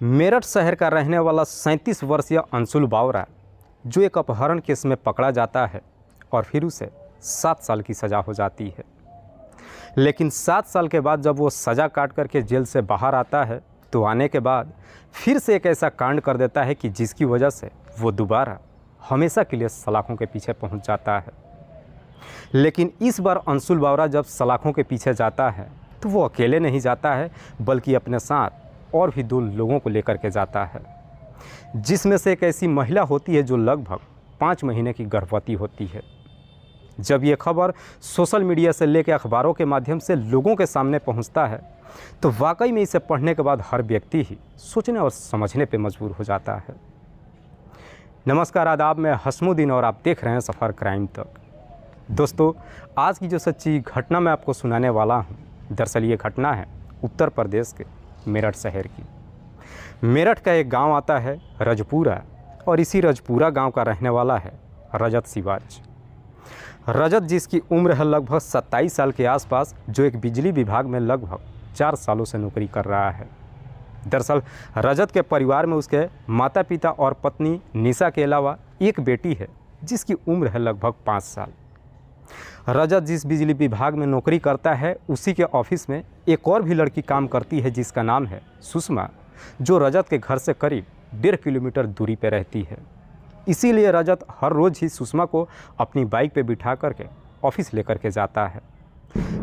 मेरठ शहर का रहने वाला 37 वर्षीय अंशुल बावरा जो एक अपहरण केस में पकड़ा जाता है और फिर उसे 7 साल की सज़ा हो जाती है। लेकिन 7 साल के बाद जब वो सज़ा काट करके जेल से बाहर आता है तो आने के बाद फिर से एक ऐसा कांड कर देता है कि जिसकी वजह से वो दोबारा हमेशा के लिए सलाखों के पीछे पहुंच जाता है। लेकिन इस बार अंशुल बावरा जब सलाखों के पीछे जाता है तो वो अकेले नहीं जाता है बल्कि अपने साथ और भी 2 लोगों को लेकर के जाता है, जिसमें से एक ऐसी महिला होती है जो लगभग 5 महीने की गर्भवती होती है। जब ये खबर सोशल मीडिया से लेकर अखबारों के माध्यम से लोगों के सामने पहुंचता है तो वाकई में इसे पढ़ने के बाद हर व्यक्ति ही सोचने और समझने पे मजबूर हो जाता है। नमस्कार, आदाब, मैं हसमुद्दीन और आप देख रहे हैं सफ़र क्राइम तक। दोस्तों, आज की जो सच्ची घटना मैं आपको सुनाने वाला हूँ, दरअसल ये घटना है उत्तर प्रदेश के मेरठ शहर की। मेरठ का एक गांव आता है रजपुरा और इसी रजपुरा गांव का रहने वाला है रजत शिवाज। रजत जिसकी उम्र है लगभग 27 साल के आसपास, जो एक बिजली विभाग में लगभग 4 सालों से नौकरी कर रहा है। दरअसल रजत के परिवार में उसके माता पिता और पत्नी निशा के अलावा एक बेटी है जिसकी उम्र है लगभग 5 साल। रजत जिस बिजली विभाग में नौकरी करता है उसी के ऑफिस में एक और भी लड़की काम करती है जिसका नाम है सुषमा, जो रजत के घर से करीब 1.5 किलोमीटर दूरी पर रहती है। इसीलिए रजत हर रोज़ ही सुषमा को अपनी बाइक पे बिठा करके ऑफिस लेकर के जाता है।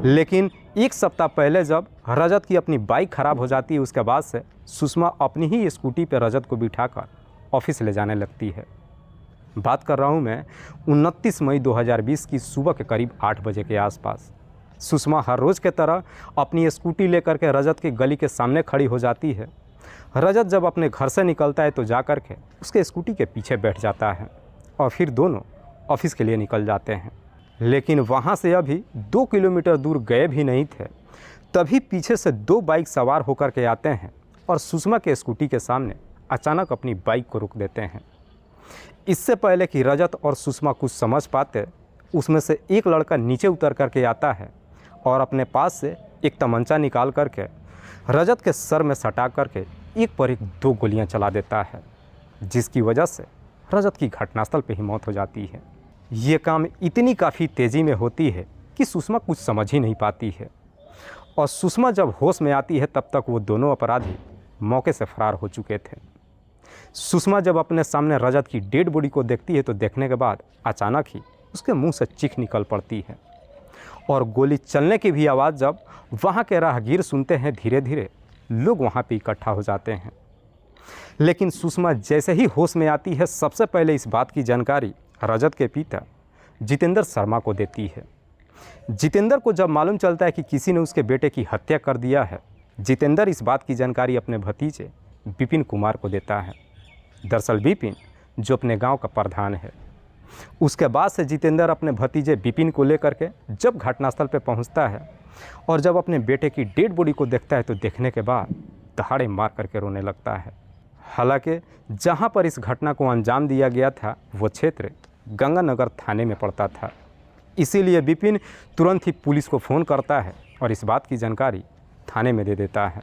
लेकिन एक सप्ताह पहले जब रजत की अपनी बाइक ख़राब हो जाती है, उसके बाद से सुषमा अपनी ही स्कूटी पर रजत को बिठाकर ऑफिस ले जाने लगती है। बात कर रहा हूँ मैं 29 मई 2020 की सुबह के करीब 8 बजे के आसपास। सुषमा हर रोज़ के तरह अपनी स्कूटी लेकर के रजत की गली के सामने खड़ी हो जाती है। रजत जब अपने घर से निकलता है तो जा कर के उसके स्कूटी के पीछे बैठ जाता है और फिर दोनों ऑफिस के लिए निकल जाते हैं। लेकिन वहाँ से अभी 2 किलोमीटर दूर गए भी नहीं थे, तभी पीछे से 2 बाइक सवार होकर के आते हैं और सुषमा के स्कूटी के सामने अचानक अपनी बाइक को रोक देते हैं। इससे पहले कि रजत और सुषमा कुछ समझ पाते, उसमें से एक लड़का नीचे उतर करके आता है और अपने पास से एक तमंचा निकाल करके रजत के सर में सटा करके एक पर एक 2 गोलियां चला देता है, जिसकी वजह से रजत की घटनास्थल पर ही मौत हो जाती है। ये काम इतनी काफ़ी तेज़ी में होती है कि सुषमा कुछ समझ ही नहीं पाती है और सुषमा जब होश में आती है तब तक वो दोनों अपराधी मौके से फरार हो चुके थे। सुषमा जब अपने सामने रजत की डेड बॉडी को देखती है तो देखने के बाद अचानक ही उसके मुंह से चीख निकल पड़ती है और गोली चलने की भी आवाज़ जब वहाँ के राहगीर सुनते हैं, धीरे धीरे लोग वहाँ पे इकट्ठा हो जाते हैं। लेकिन सुषमा जैसे ही होश में आती है, सबसे पहले इस बात की जानकारी रजत के पिता जितेंद्र शर्मा को देती है। जितेंद्र को जब मालूम चलता है कि किसी ने उसके बेटे की हत्या कर दिया है, जितेंद्र इस बात की जानकारी अपने भतीजे विपिन कुमार को देता है। दरअसल विपिन जो अपने गांव का प्रधान है। उसके बाद से जितेंद्र अपने भतीजे विपिन को लेकर के जब घटनास्थल पर पहुंचता है और जब अपने बेटे की डेड बॉडी को देखता है तो देखने के बाद दहाड़े मार करके रोने लगता है। हालांकि जहां पर इस घटना को अंजाम दिया गया था वो क्षेत्र गंगानगर थाने में पड़ता था। इसीलिए विपिन तुरंत ही पुलिस को फ़ोन करता है और इस बात की जानकारी थाने में दे देता है।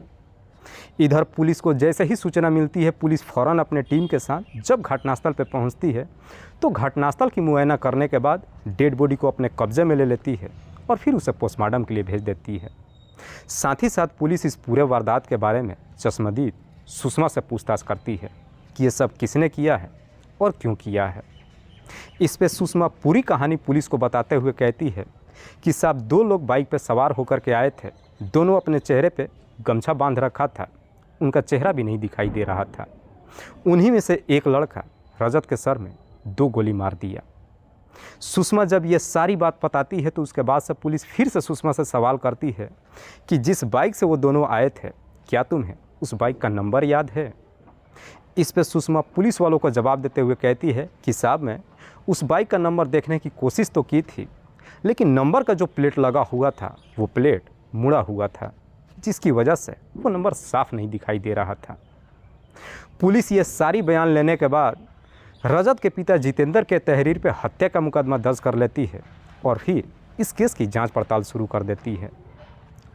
इधर पुलिस को जैसे ही सूचना मिलती है, पुलिस फ़ौरन अपने टीम के साथ जब घटनास्थल पर पहुंचती है तो घटनास्थल की मुआयना करने के बाद डेड बॉडी को अपने कब्जे में ले लेती है और फिर उसे पोस्टमार्टम के लिए भेज देती है। साथ ही साथ पुलिस इस पूरे वारदात के बारे में चश्मदीद सुषमा से पूछताछ करती है कि ये सब किसने किया है और क्यों किया है। इस पे सुषमा पूरी कहानी पुलिस को बताते हुए कहती है कि साहब 2 लोग बाइक पर सवार होकर के आए थे, दोनों अपने चेहरे पे गमछा बांध रखा था, उनका चेहरा भी नहीं दिखाई दे रहा था। उन्हीं में से एक लड़का रजत के सर में 2 गोली मार दिया। सुषमा जब ये सारी बात बताती है तो उसके बाद से पुलिस फिर से सुषमा से सवाल करती है कि जिस बाइक से वो दोनों आए थे, क्या तुम्हें उस बाइक का नंबर याद है? इस पे सुषमा पुलिस वालों को जवाब देते हुए कहती है कि साहब, मैं उस बाइक का नंबर देखने की कोशिश तो की थी, लेकिन नंबर का जो प्लेट लगा हुआ था वो प्लेट मुड़ा हुआ था, जिसकी वजह से वो नंबर साफ नहीं दिखाई दे रहा था। पुलिस ये सारी बयान लेने के बाद रजत के पिता जितेंद्र के तहरीर पे हत्या का मुकदमा दर्ज कर लेती है और फिर इस केस की जांच पड़ताल शुरू कर देती है।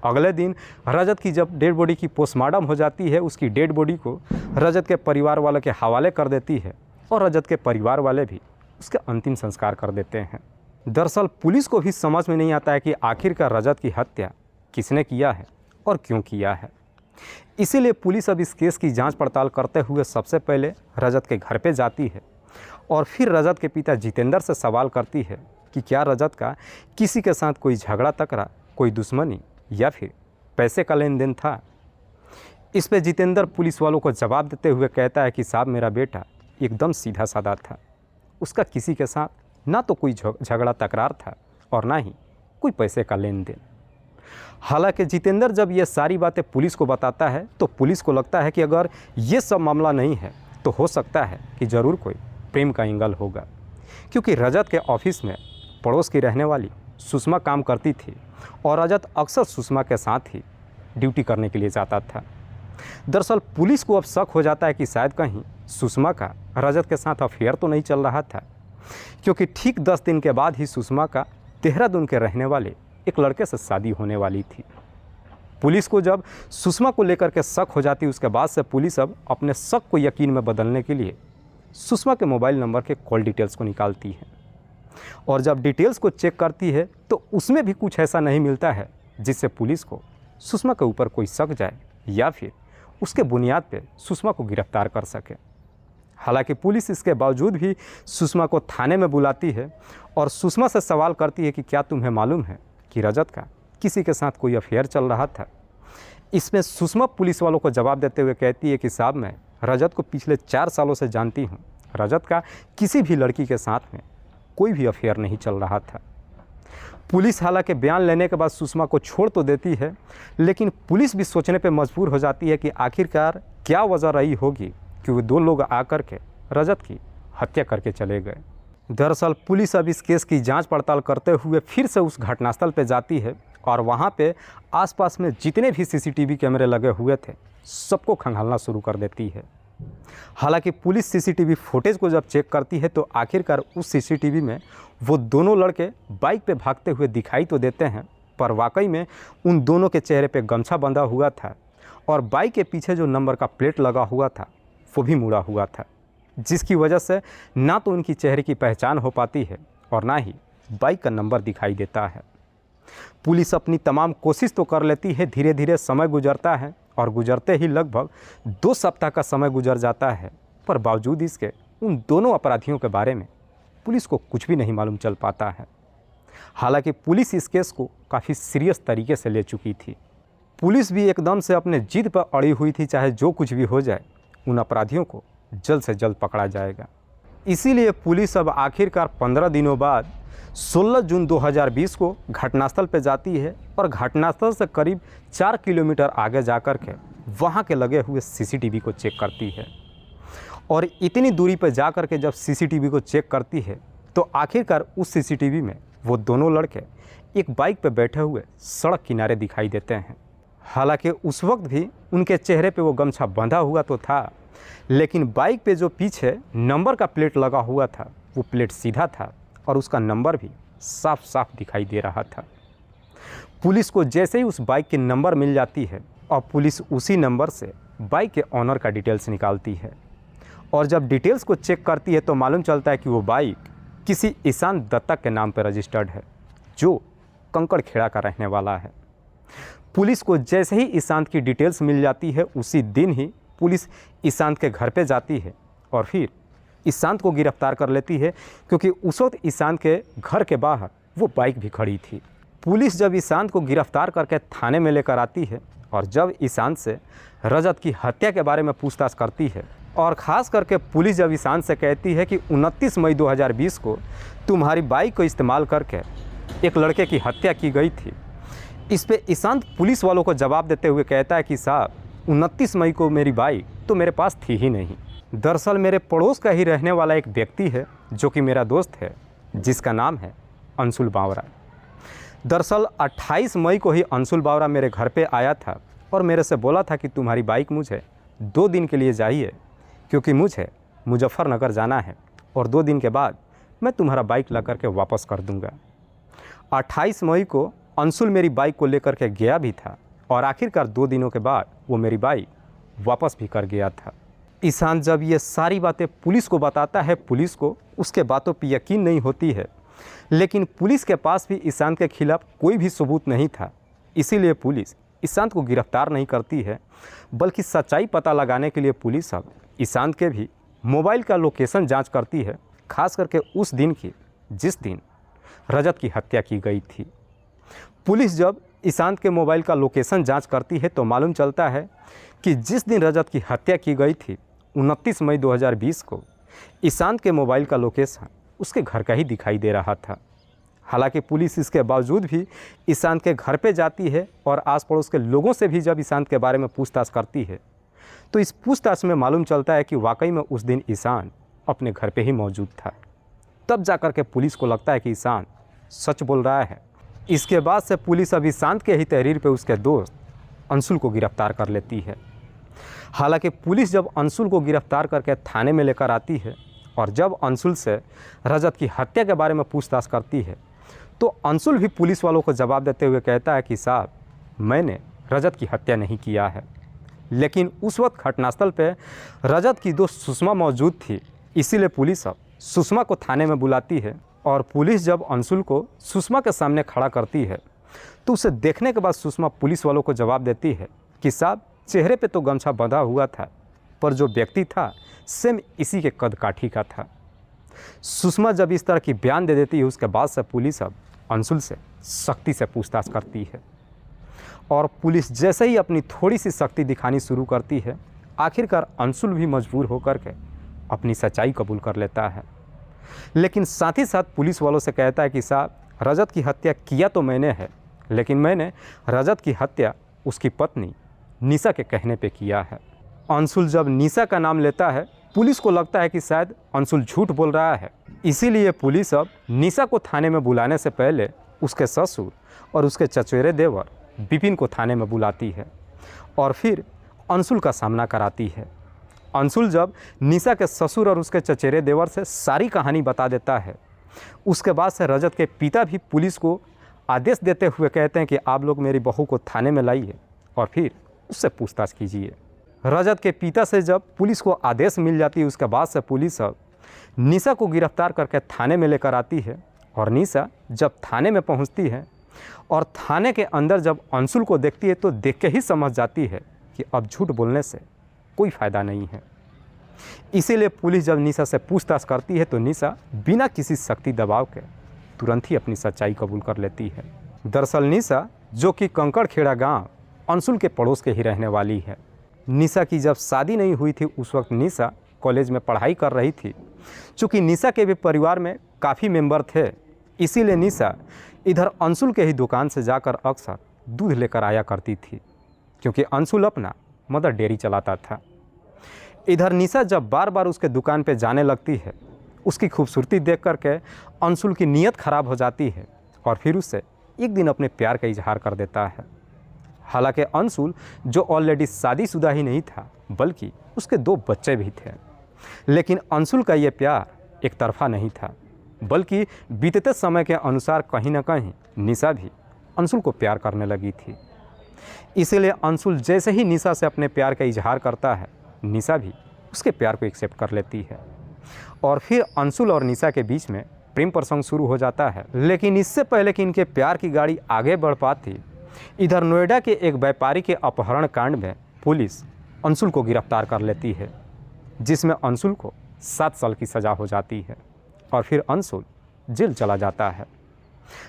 अगले दिन रजत की जब डेड बॉडी की पोस्टमार्टम हो जाती है, उसकी डेड बॉडी को रजत के परिवार वालों के हवाले कर देती है और रजत के परिवार वाले भी उसके अंतिम संस्कार कर देते हैं। दरअसल पुलिस को भी समझ में नहीं आता है कि आखिरकार रजत की हत्या किसने किया है और क्यों किया है। इसीलिए पुलिस अब इस केस की जांच पड़ताल करते हुए सबसे पहले रजत के घर पे जाती है और फिर रजत के पिता जितेंद्र से सवाल करती है कि क्या रजत का किसी के साथ कोई झगड़ा तकरा, कोई दुश्मनी या फिर पैसे का लेन देन था। इस पे जितेंद्र पुलिस वालों को जवाब देते हुए कहता है कि साहब, मेरा बेटा एकदम सीधा साधा था, उसका किसी के साथ ना तो कोई झगड़ा तकरार था और ना ही कोई पैसे का लेन देन। हालांकि जितेंद्र जब ये सारी बातें पुलिस को बताता है तो पुलिस को लगता है कि अगर ये सब मामला नहीं है तो हो सकता है कि ज़रूर कोई प्रेम का एंगल होगा, क्योंकि रजत के ऑफिस में पड़ोस की रहने वाली सुषमा काम करती थी और रजत अक्सर सुषमा के साथ ही ड्यूटी करने के लिए जाता था। दरअसल पुलिस को अब शक हो जाता है कि शायद कहीं सुषमा का रजत के साथ अफेयर तो नहीं चल रहा था, क्योंकि ठीक 10 दिन के बाद ही सुषमा का देहरादून के रहने वाले एक लड़के से शादी होने वाली थी। पुलिस को जब सुषमा को लेकर के शक हो जाती, उसके बाद से पुलिस अब अपने शक को यकीन में बदलने के लिए सुषमा के मोबाइल नंबर के कॉल डिटेल्स को निकालती है और जब डिटेल्स को चेक करती है तो उसमें भी कुछ ऐसा नहीं मिलता है जिससे पुलिस को सुषमा के ऊपर कोई शक जाए या फिर उसके बुनियाद पर सुषमा को गिरफ्तार कर सके। हालांकि पुलिस इसके बावजूद भी सुषमा को थाने में बुलाती है और सुषमा से सवाल करती है कि क्या तुम्हें मालूम है कि रजत का किसी के साथ कोई अफेयर चल रहा था। इसमें सुषमा पुलिस वालों को जवाब देते हुए कहती है कि साहब, मैं रजत को पिछले 4 सालों से जानती हूँ, रजत का किसी भी लड़की के साथ में कोई भी अफेयर नहीं चल रहा था। पुलिस हालांकि बयान लेने के बाद सुषमा को छोड़ तो देती है, लेकिन पुलिस भी सोचने पर मजबूर हो जाती है कि आखिरकार क्या वजह रही होगी कि वो 2 लोग आकर के रजत की हत्या करके चले गए। दरअसल पुलिस अब इस केस की जांच पड़ताल करते हुए फिर से उस घटनास्थल पर जाती है और वहां पे आसपास में जितने भी सीसीटीवी कैमरे लगे हुए थे सबको खंगालना शुरू कर देती है। हालांकि पुलिस सीसीटीवी फुटेज को जब चेक करती है तो आखिरकार उस सीसीटीवी में वो दोनों लड़के बाइक पे भागते हुए दिखाई तो देते हैं, पर वाकई में उन दोनों के चेहरे पे गमछा बंधा हुआ था और बाइक के पीछे जो नंबर का प्लेट लगा हुआ था वो भी मुड़ा हुआ था, जिसकी वजह से ना तो उनकी चेहरे की पहचान हो पाती है और ना ही बाइक का नंबर दिखाई देता है। पुलिस अपनी तमाम कोशिश तो कर लेती है, धीरे धीरे समय गुजरता है और गुजरते ही लगभग 2 सप्ताह का समय गुजर जाता है, पर बावजूद इसके उन दोनों अपराधियों के बारे में पुलिस को कुछ भी नहीं मालूम चल पाता है। हालांकि पुलिस इस केस को काफ़ी सीरियस तरीके से ले चुकी थी। पुलिस भी एकदम से अपने जिद पर अड़ी हुई थी, चाहे जो कुछ भी हो जाए उन अपराधियों को जल्द से जल्द पकड़ा जाएगा। इसीलिए पुलिस अब आखिरकार 15 दिनों बाद 16 जून 2020 को घटनास्थल पर जाती है और घटनास्थल से करीब 4 किलोमीटर आगे जाकर के वहाँ के लगे हुए सीसीटीवी को चेक करती है। और इतनी दूरी पर जाकर के जब सीसीटीवी को चेक करती है तो आखिरकार उस सीसीटीवी में वो दोनों लड़के एक बाइक पर बैठे हुए सड़क किनारे दिखाई देते हैं। हालांकि उस वक्त भी उनके चेहरे पे वो गमछा बंधा हुआ तो था, लेकिन बाइक पे जो पीछे नंबर का प्लेट लगा हुआ था वो प्लेट सीधा था और उसका नंबर भी साफ साफ दिखाई दे रहा था। पुलिस को जैसे ही उस बाइक के नंबर मिल जाती है और पुलिस उसी नंबर से बाइक के ऑनर का डिटेल्स निकालती है और जब डिटेल्स को चेक करती है तो मालूम चलता है कि वो बाइक किसी ईशान दत्ता के नाम पर रजिस्टर्ड है, जो कंकड़ खेड़ा का रहने वाला है। पुलिस को जैसे ही ईशांत की डिटेल्स मिल जाती है उसी दिन ही पुलिस ईशांत के घर पे जाती है और फिर ईशांत को गिरफ्तार कर लेती है, क्योंकि उस वक्त ईशांत के घर के बाहर वो बाइक भी खड़ी थी। पुलिस जब ईशांत को गिरफ्तार करके थाने में लेकर आती है और जब ईशांत से रजत की हत्या के बारे में पूछताछ करती है और ख़ास करके पुलिस जब ईशांत से कहती है कि 29 मई 2020 को तुम्हारी बाइक को इस्तेमाल करके एक लड़के की हत्या की गई थी, इस पे ईशांत पुलिस वालों को जवाब देते हुए कहता है कि साहब 29 मई को मेरी बाइक तो मेरे पास थी ही नहीं। दरअसल मेरे पड़ोस का ही रहने वाला एक व्यक्ति है जो कि मेरा दोस्त है, जिसका नाम है अंशुल बावरा। दरअसल 28 मई को ही अंशुल बावरा मेरे घर पे आया था और मेरे से बोला था कि तुम्हारी बाइक मुझे 2 दिन के लिए चाहिए, क्योंकि मुझे मुजफ्फरनगर जाना है और 2 दिन के बाद मैं तुम्हारा बाइक ला करके वापस कर दूंगा। 28 मई को अंशुल मेरी बाइक को लेकर के गया भी था और आखिरकार 2 दिनों के बाद वो मेरी बाइक वापस भी कर गया था। ईशान जब ये सारी बातें पुलिस को बताता है, पुलिस को उसके बातों पर यकीन नहीं होती है, लेकिन पुलिस के पास भी ईशान के खिलाफ कोई भी सबूत नहीं था। इसीलिए पुलिस ईशान को गिरफ्तार नहीं करती है, बल्कि सच्चाई पता लगाने के लिए पुलिस अब ईशान के भी मोबाइल का लोकेशन जांच करती है, खास करके उस दिन की जिस दिन रजत की हत्या की गई थी। पुलिस जब ईशान के मोबाइल का लोकेशन जांच करती है तो मालूम चलता है कि जिस दिन रजत की हत्या की गई थी 29 मई 2020 को ईशान के मोबाइल का लोकेशन उसके घर का ही दिखाई दे रहा था। हालांकि पुलिस इसके बावजूद भी ईशान के घर पे जाती है और आस पड़ोस के लोगों से भी जब ईशान के बारे में पूछताछ करती है तो इस पूछताछ में मालूम चलता है कि वाकई में उस दिन ईशान अपने घर पे ही मौजूद था। तब जाकर के पुलिस को लगता है कि ईशान सच बोल रहा है। इसके बाद से पुलिस अब ईशान के ही तहरीर पे उसके दोस्त अंशुल को गिरफ्तार कर लेती है। हालांकि पुलिस जब अंशुल को गिरफ्तार करके थाने में लेकर आती है और जब अंशुल से रजत की हत्या के बारे में पूछताछ करती है तो अंशुल भी पुलिस वालों को जवाब देते हुए कहता है कि साहब, मैंने रजत की हत्या नहीं किया है। लेकिन उस वक्त घटनास्थल पे रजत की दोस्त सुषमा मौजूद थी, इसीलिए पुलिस अब सुषमा को थाने में बुलाती है और पुलिस जब अंशुल को सुषमा के सामने खड़ा करती है तो उसे देखने के बाद सुषमा पुलिस वालों को जवाब देती है कि साहब, चेहरे पे तो गमछा बंधा हुआ था, पर जो व्यक्ति था सेम इसी के कद काठी का था। सुषमा जब इस तरह की बयान दे देती है उसके बाद से पुलिस अब अंशुल से सख्ती से पूछताछ करती है और पुलिस जैसे ही अपनी थोड़ी सी सख्ती दिखानी शुरू करती है, आखिरकार अंशुल भी मजबूर होकर के अपनी सच्चाई कबूल कर लेता है। लेकिन साथ ही साथ पुलिस वालों से कहता है कि साहब, रजत की हत्या किया तो मैंने है, लेकिन मैंने रजत की हत्या उसकी पत्नी निशा के कहने पे किया है। अंशुल जब निशा का नाम लेता है पुलिस को लगता है कि शायद अंशुल झूठ बोल रहा है, इसीलिए पुलिस अब निशा को थाने में बुलाने से पहले उसके ससुर और उसके चचेरे देवर विपिन को थाने में बुलाती है और फिर अंशुल का सामना कराती है। अंशुल जब निशा के ससुर और उसके चचेरे देवर से सारी कहानी बता देता है, उसके बाद से रजत के पिता भी पुलिस को आदेश देते हुए कहते हैं कि आप लोग मेरी बहू को थाने में लाइए और फिर उससे पूछताछ कीजिए। रजत के पिता से जब पुलिस को आदेश मिल जाती है उसके बाद से पुलिस अब निशा को गिरफ्तार करके थाने में लेकर आती है और निशा जब थाने में पहुंचती है और थाने के अंदर जब अंशुल को देखती है तो देख के ही समझ जाती है कि अब झूठ बोलने से कोई फ़ायदा नहीं है। इसीलिए पुलिस जब निशा से पूछताछ करती है तो निशा बिना किसी सख्ती दबाव के तुरंत ही अपनी सच्चाई कबूल कर लेती है। दरअसल निशा, जो कि कंकड़खेड़ा गांव अंशुल के पड़ोस के ही रहने वाली है। निशा की जब शादी नहीं हुई थी उस वक्त निशा कॉलेज में पढ़ाई कर रही थी। चूँकि निशा के भी परिवार में काफ़ी मेंबर थे, इसीलिए निशा इधर अंशुल के ही दुकान से जाकर अक्सर दूध लेकर आया करती थी, क्योंकि अंशुल अपना मदर डेयरी चलाता था। इधर निशा जब बार बार उसके दुकान पे जाने लगती है, उसकी खूबसूरती देख करके अंशुल की नीयत ख़राब हो जाती है और फिर उससे एक दिन अपने प्यार का इजहार कर देता है। हालांकि अंशुल, जो ऑलरेडी शादीशुदा ही नहीं था बल्कि उसके 2 बच्चे भी थे, लेकिन अंशुल का ये प्यार एक तरफा नहीं था, बल्कि बीतते समय के अनुसार कहीं ना कहीं निशा भी अंशुल को प्यार करने लगी थी। इसीलिए अंशुल जैसे ही निशा से अपने प्यार का इजहार करता है, निशा भी उसके प्यार को एक्सेप्ट कर लेती है और फिर अंशुल और निशा के बीच में प्रेम प्रसंग शुरू हो जाता है। लेकिन इससे पहले कि इनके प्यार की गाड़ी आगे बढ़ पाती, इधर नोएडा के एक व्यापारी के अपहरण कांड में पुलिस अंशुल को गिरफ्तार कर लेती है, जिसमें अंशुल को 7 साल की सज़ा हो जाती है और फिर अंशुल जेल चला जाता है।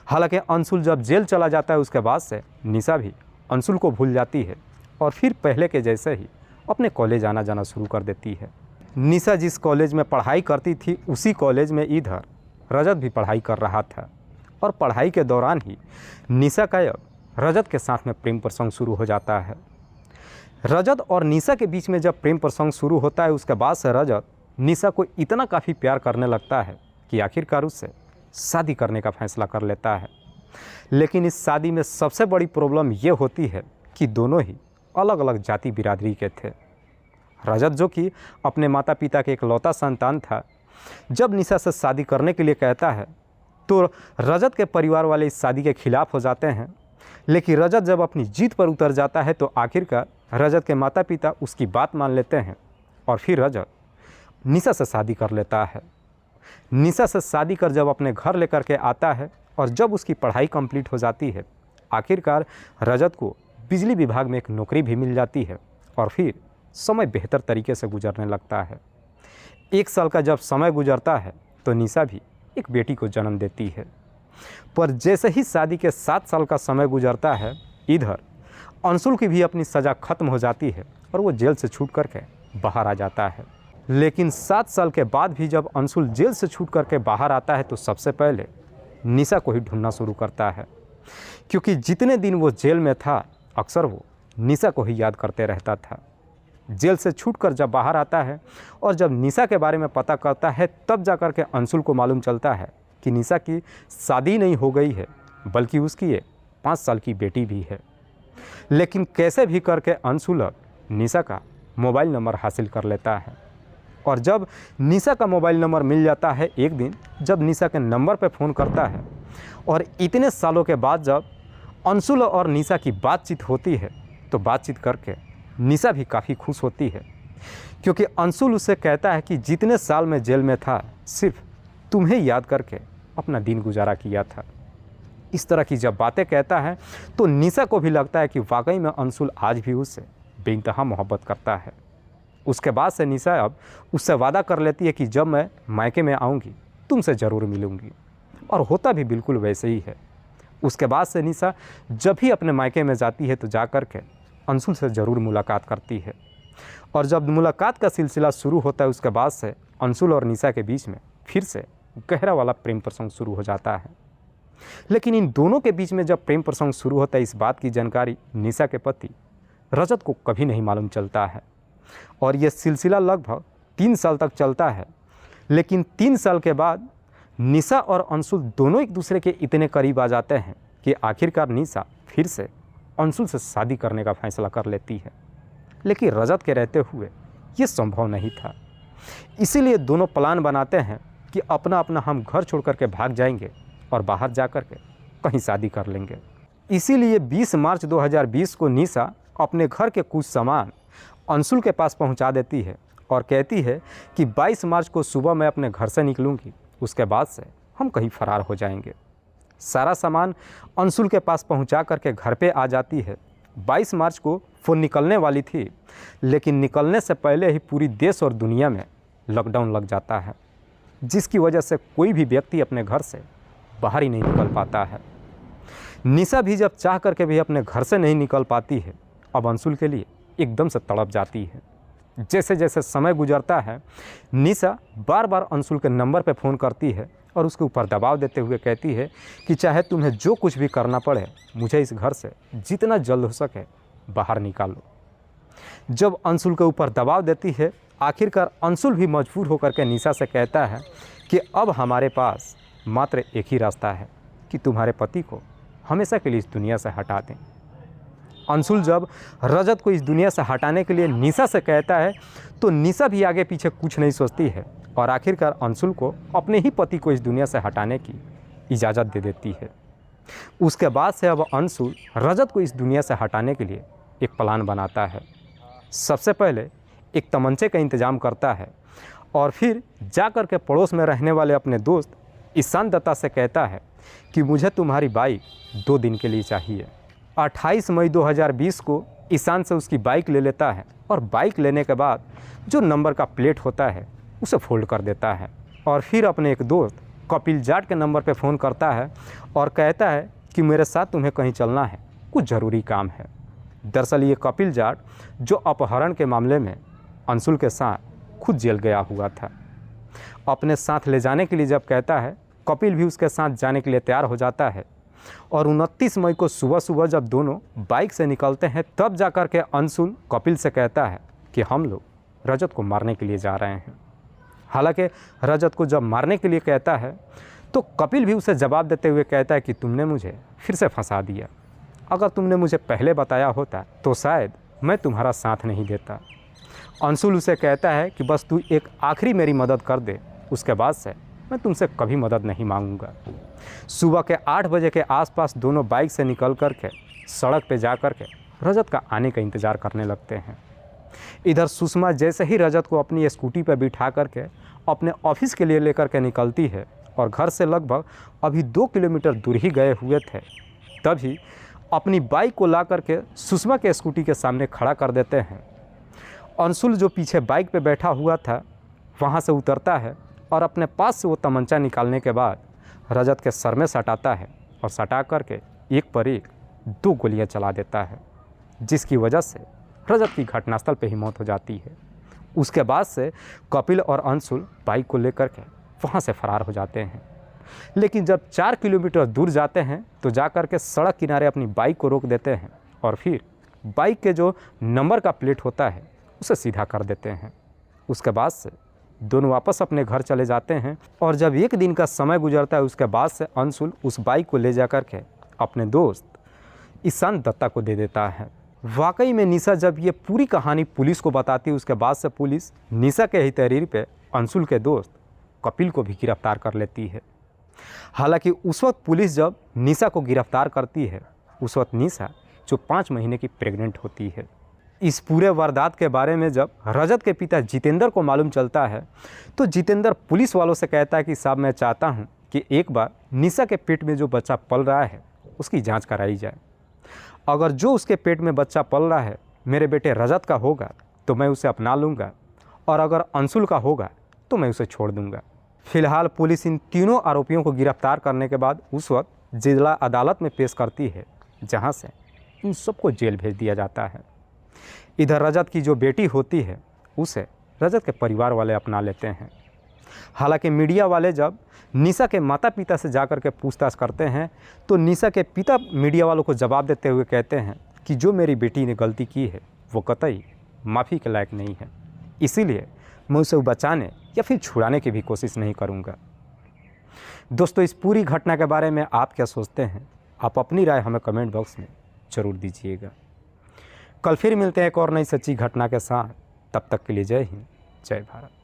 हालांकि अंशुल जब जेल चला जाता है उसके बाद से निशा भी अंशुल को भूल जाती है और फिर पहले के जैसे ही अपने कॉलेज आना जाना शुरू कर देती है। निशा जिस कॉलेज में पढ़ाई करती थी उसी कॉलेज में इधर रजत भी पढ़ाई कर रहा था और पढ़ाई के दौरान ही निशा का अब रजत के साथ में प्रेम प्रसंग शुरू हो जाता है। रजत और निशा के बीच में जब प्रेम प्रसंग शुरू होता है उसके बाद से रजत निशा को इतना काफ़ी प्यार करने लगता है कि आखिरकार उससे शादी करने का फैसला कर लेता है। लेकिन इस शादी में सबसे बड़ी प्रॉब्लम ये होती है कि दोनों ही अलग अलग जाति बिरादरी के थे। रजत, जो कि अपने माता पिता के इकलौता संतान था, जब निशा से शादी करने के लिए कहता है तो रजत के परिवार वाले इस शादी के खिलाफ हो जाते हैं। लेकिन रजत जब अपनी जीत पर उतर जाता है तो आखिरकार रजत के माता पिता उसकी बात मान लेते हैं और फिर रजत निशा से शादी कर लेता है। निशा से शादी कर जब अपने घर लेकर के आता है और जब उसकी पढ़ाई कंप्लीट हो जाती है, आखिरकार रजत को बिजली विभाग में एक नौकरी भी मिल जाती है और फिर समय बेहतर तरीके से गुजरने लगता है। 1 साल का जब समय गुजरता है तो निशा भी एक बेटी को जन्म देती है। पर जैसे ही शादी के 7 साल का समय गुजरता है, इधर अंशुल की भी अपनी सज़ा ख़त्म हो जाती है और वो जेल से छूट करके बाहर आ जाता है। लेकिन 7 साल के बाद भी जब अंशुल जेल से छूट करके बाहर आता है तो सबसे पहले निशा को ही ढूंढना शुरू करता है, क्योंकि जितने दिन वो जेल में था अक्सर वो निशा को ही याद करते रहता था। जेल से छूटकर जब बाहर आता है और जब निशा के बारे में पता करता है, तब जाकर के अंशुल को मालूम चलता है कि निशा की शादी नहीं हो गई है, बल्कि उसकी एक 5 साल की बेटी भी है। लेकिन कैसे भी करके अंशुल निशा का मोबाइल नंबर हासिल कर लेता है और जब निशा का मोबाइल नंबर मिल जाता है, एक दिन जब निशा के नंबर पर फ़ोन करता है और इतने सालों के बाद जब अंशुल और निशा की बातचीत होती है तो बातचीत करके निशा भी काफ़ी खुश होती है, क्योंकि अंशुल उससे कहता है कि जितने साल मैं जेल में था सिर्फ तुम्हें याद करके अपना दिन गुजारा किया था। इस तरह की जब बातें कहता है तो निशा को भी लगता है कि वाकई में अंशुल आज भी उससे बेइंतहा मोहब्बत करता है। उसके बाद से निशा अब उससे वादा कर लेती है कि जब मैं मायके में आऊँगी तुमसे ज़रूर मिलूँगी, और होता भी बिल्कुल वैसे ही है। उसके बाद से निशा जब भी अपने मायके में जाती है तो जा कर के अंशुल से ज़रूर मुलाकात करती है, और जब मुलाकात का सिलसिला शुरू होता है उसके बाद से अंशुल और निशा के बीच में फिर से गहरा वाला प्रेम प्रसंग शुरू हो जाता है। लेकिन इन दोनों के बीच में जब प्रेम प्रसंग शुरू होता है, इस बात की जानकारी निशा के पति रजत को कभी नहीं मालूम चलता है और यह सिलसिला लगभग 3 साल तक चलता है। लेकिन 3 साल के बाद निशा और अंशुल दोनों एक दूसरे के इतने करीब आ जाते हैं कि आखिरकार निशा फिर से अंशुल से शादी करने का फैसला कर लेती है। लेकिन रजत के रहते हुए ये संभव नहीं था, इसीलिए दोनों प्लान बनाते हैं कि अपना अपना हम घर छोड़ कर के भाग जाएंगे और बाहर जा कर के कहीं शादी कर लेंगे। इसीलिए 20 मार्च 2020 को निशा अपने घर के कुछ सामान अंशुल के पास पहुंचा देती है और कहती है कि 22 मार्च को सुबह मैं अपने घर से निकलूंगी, उसके बाद से हम कहीं फरार हो जाएंगे। सारा सामान अंशुल के पास पहुंचा करके घर पे आ जाती है। 22 मार्च को वो निकलने वाली थी, लेकिन निकलने से पहले ही पूरी देश और दुनिया में लॉकडाउन लग जाता है, जिसकी वजह से कोई भी व्यक्ति अपने घर से बाहर ही नहीं निकल पाता है। निशा भी जब चाह करके भी अपने घर से नहीं निकल पाती है, अब अंशुल के लिए एकदम से तड़प जाती है। जैसे जैसे समय गुजरता है, निशा बार बार अंशुल के नंबर पर फ़ोन करती है और उसके ऊपर दबाव देते हुए कहती है कि चाहे तुम्हें जो कुछ भी करना पड़े, मुझे इस घर से जितना जल्द हो सके बाहर निकालो। जब अंशुल के ऊपर दबाव देती है, आखिरकार अंशुल भी मजबूर होकर के निशा से कहता है कि अब हमारे पास मात्र एक ही रास्ता है कि तुम्हारे पति को हमेशा के लिए इस दुनिया से हटा दें। अंशुल जब रजत को इस दुनिया से हटाने के लिए निशा से कहता है तो निशा भी आगे पीछे कुछ नहीं सोचती है और आखिरकार अंशुल को अपने ही पति को इस दुनिया से हटाने की इजाज़त दे देती है। उसके बाद से अब अंशुल रजत को इस दुनिया से हटाने के लिए एक प्लान बनाता है। सबसे पहले एक तमंचे का इंतज़ाम करता है और फिर जा कर के पड़ोस में रहने वाले अपने दोस्त ईशान दत्ता से कहता है कि मुझे तुम्हारी बाइक 2 दिन के लिए चाहिए। 28 मई 2020 को ईशान से उसकी बाइक ले लेता है और बाइक लेने के बाद जो नंबर का प्लेट होता है उसे फोल्ड कर देता है और फिर अपने एक दोस्त कपिल जाट के नंबर पर फ़ोन करता है और कहता है कि मेरे साथ तुम्हें कहीं चलना है, कुछ ज़रूरी काम है। दरअसल ये कपिल जाट जो अपहरण के मामले में अंशुल के साथ खुद जेल गया हुआ था, अपने साथ ले जाने के लिए जब कहता है, कपिल भी उसके साथ जाने के लिए तैयार हो जाता है और 29 मई को सुबह सुबह जब दोनों बाइक से निकलते हैं, तब जाकर के अंशुल कपिल से कहता है कि हम लोग रजत को मारने के लिए जा रहे हैं। हालांकि रजत को जब मारने के लिए कहता है तो कपिल भी उसे जवाब देते हुए कहता है कि तुमने मुझे फिर से फंसा दिया, अगर तुमने मुझे पहले बताया होता तो शायद मैं तुम्हारा साथ नहीं देता। अंशुल उसे कहता है कि बस तू एक आखिरी मेरी मदद कर दे, उसके बाद से मैं तुमसे कभी मदद नहीं मांगूंगा। सुबह के 8 बजे के आसपास दोनों बाइक से निकल कर के सड़क पे जा कर के रजत का आने का इंतज़ार करने लगते हैं। इधर सुषमा जैसे ही रजत को अपनी स्कूटी पर बिठा करके अपने ऑफिस के लिए लेकर के निकलती है और घर से लगभग अभी 2 किलोमीटर दूर ही गए हुए थे, तभी अपनी बाइक को ला करके सुषमा के स्कूटी के सामने खड़ा कर देते हैं। अंशुल जो पीछे बाइक पे बैठा हुआ था वहाँ से उतरता है और अपने पास से वो तमंचा निकालने के बाद रजत के सर में सटाता है और सटा करके एक पर एक 2 गोलियाँ चला देता है, जिसकी वजह से रजत की घटनास्थल पे ही मौत हो जाती है। उसके बाद से कपिल और अंशुल बाइक को लेकर के वहाँ से फरार हो जाते हैं। लेकिन जब 4 किलोमीटर दूर जाते हैं तो जा कर के सड़क किनारे अपनी बाइक को रोक देते हैं और फिर बाइक के जो नंबर का प्लेट होता है उसे सीधा कर देते हैं। उसके बाद से दोनों वापस अपने घर चले जाते हैं और जब 1 दिन का समय गुजरता है उसके बाद से अंशुल उस बाइक को ले जा कर के अपने दोस्त ईशान दत्ता को दे देता है। वाकई में निशा जब ये पूरी कहानी पुलिस को बताती है उसके बाद से पुलिस निशा के ही तहरीर पे अंशुल के दोस्त कपिल को भी गिरफ्तार कर लेती है। हालांकि उस वक्त पुलिस जब निशा को गिरफ्तार करती है उस वक्त निशा जो 5 महीने की प्रेग्नेंट होती है। इस पूरे वारदात के बारे में जब रजत के पिता जितेंद्र को मालूम चलता है तो जितेंद्र पुलिस वालों से कहता है कि साहब मैं चाहता हूं कि एक बार निशा के पेट में जो बच्चा पल रहा है उसकी जांच कराई जाए। अगर जो उसके पेट में बच्चा पल रहा है मेरे बेटे रजत का होगा तो मैं उसे अपना लूँगा और अगर अंशुल का होगा तो मैं उसे छोड़ दूँगा। फिलहाल पुलिस इन तीनों आरोपियों को गिरफ्तार करने के बाद उस वक्त जिला अदालत में पेश करती है, जहाँ से इन सबको जेल भेज दिया जाता है। इधर रजत की जो बेटी होती है उसे रजत के परिवार वाले अपना लेते हैं। हालांकि मीडिया वाले जब निशा के माता पिता से जाकर के पूछताछ करते हैं तो निशा के पिता मीडिया वालों को जवाब देते हुए कहते हैं कि जो मेरी बेटी ने गलती की है वो कतई माफ़ी के लायक नहीं है, इसीलिए मैं उसे बचाने या फिर छुड़ाने की भी कोशिश नहीं करूँगा। दोस्तों, इस पूरी घटना के बारे में आप क्या सोचते हैं? आप अपनी राय हमें कमेंट बॉक्स में ज़रूर दीजिएगा। कल फिर मिलते हैं एक और नई सच्ची घटना के साथ। तब तक के लिए जय हिंद, जय भारत।